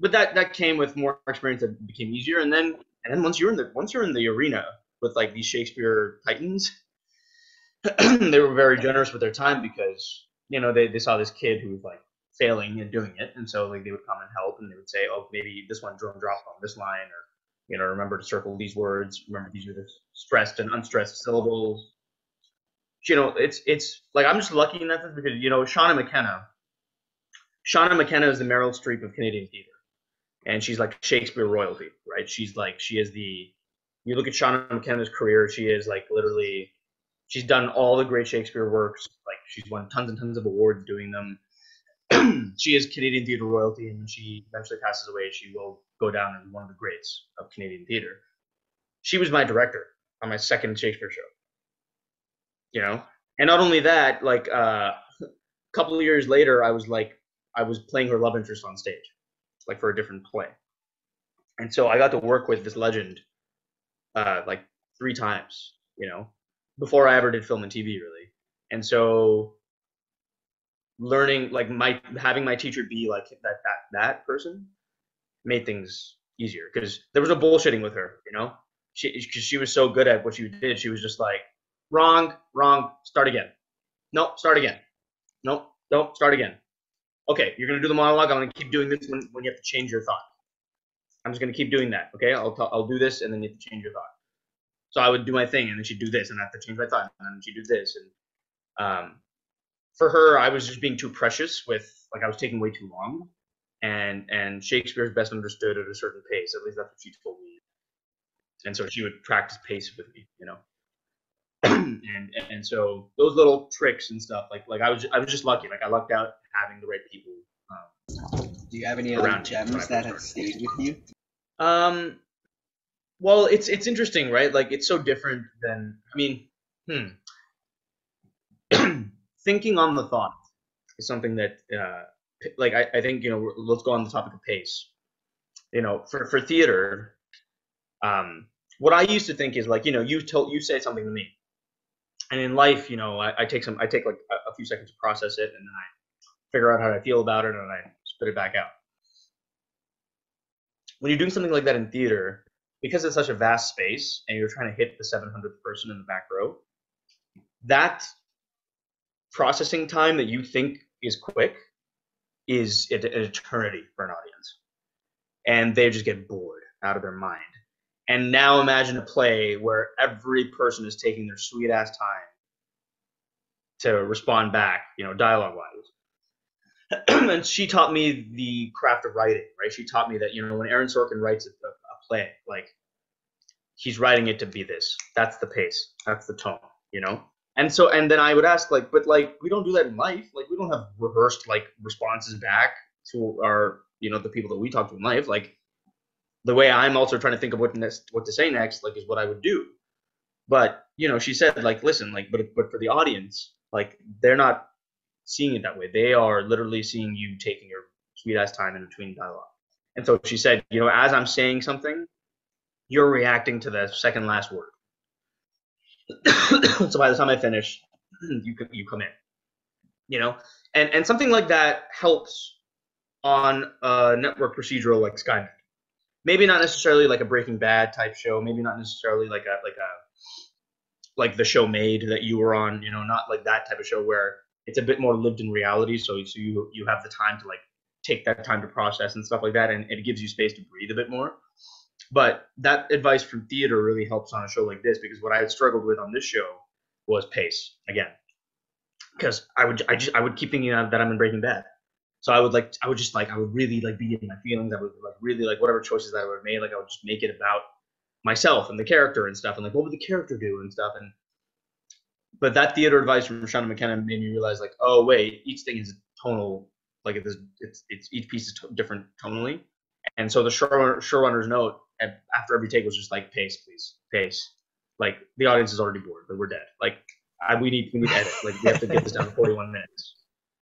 but that came with more experience. That became easier, and then once you're in the arena with like these Shakespeare titans, they were very generous with their time because they saw this kid who was like failing and doing it, and so like they would come and help, and they would say, oh, maybe this one drop on this line, or remember to circle these words, remember these are the stressed and unstressed syllables. It's like I'm just lucky in that sense because Seana McKenna is the Meryl Streep of Canadian theater, and she's like Shakespeare royalty, right? She is the. You look at Seana McKenna's career, she is like literally. She's done all the great Shakespeare works. Like she's won tons and tons of awards doing them. She is Canadian theater royalty, and when she eventually passes away, she will go down as one of the greats of Canadian theater. She was my director on my second Shakespeare show. And not only that, like a couple of years later, I was playing her love interest on stage, like for a different play, and so I got to work with this legend, like 3 times, before I ever did film and TV, really. And so learning, like having my teacher be like that person made things easier because there was no bullshitting with her, because she was so good at what she did. She was just like, wrong, start again. Nope, start again. Nope, start again. Okay, you're gonna do the monologue. I'm gonna keep doing this when you have to change your thought. I'm just gonna keep doing that. Okay, I'll do this, and then you have to change your thought. So I would do my thing, and then she'd do this, and I have to change my thought, and then she'd do this. And for her, I was just being too precious with, like, I was taking way too long. And Shakespeare's best understood at a certain pace. At least that's what she told me. And so she would practice pace with me, and so those little tricks and stuff, like I was just lucky. Like I lucked out having the right people. Do you have any other gems that have stayed with you? Well, it's interesting, right? Like it's so different than, thinking on the thought is something that, like I think let's go on the topic of pace. For theater, what I used to think is like you say something to me, and in life, I take like a few seconds to process it, and then I figure out how I feel about it, and I spit it back out. When you're doing something like that in theater, because it's such a vast space and you're trying to hit the 700th person in the back row, that processing time that you think is quick is an eternity for an audience. And they just get bored out of their mind. And now imagine a play where every person is taking their sweet ass time to respond back, dialogue wise. And she taught me the craft of writing, right? She taught me that, when Aaron Sorkin writes a play, like he's writing it to be this. That's the pace. That's the tone, And then I would ask, like, but like we don't do that in life. Like we don't have rehearsed like responses back to our, the people that we talk to in life. Like the way I'm also trying to think of what to say next, like, is what I would do. But she said, like, listen, like, but for the audience, like, they're not seeing it that way. They are literally seeing you taking your sweet ass time in between dialogue. And so she said, as I'm saying something, you're reacting to the second last word. So by the time I finish, you come in, and something like that helps on a network procedural like Skynet. Maybe not necessarily like a Breaking Bad type show. Maybe not necessarily like the show Made that you were on. Not like that type of show where it's a bit more lived in reality. So you have the time to like take that time to process and stuff like that, and it gives you space to breathe a bit more. But that advice from theater really helps on a show like this, because what I had struggled with on this show was pace again. Because I would keep thinking that I'm in Breaking Bad. So I would really like be in my feelings. I would like really like whatever choices that I would have made. Like I would just make it about myself and the character and stuff, and like what would the character do and stuff. But that theater advice from Seana McKenna made me realize, like, oh wait, each thing is tonal. Like it's each piece is different tonally. And so the showrunner's note after every take was just like, pace, please, pace. Like the audience is already bored, but we're dead. Like we need edit. Like we have to get this down to 41 minutes.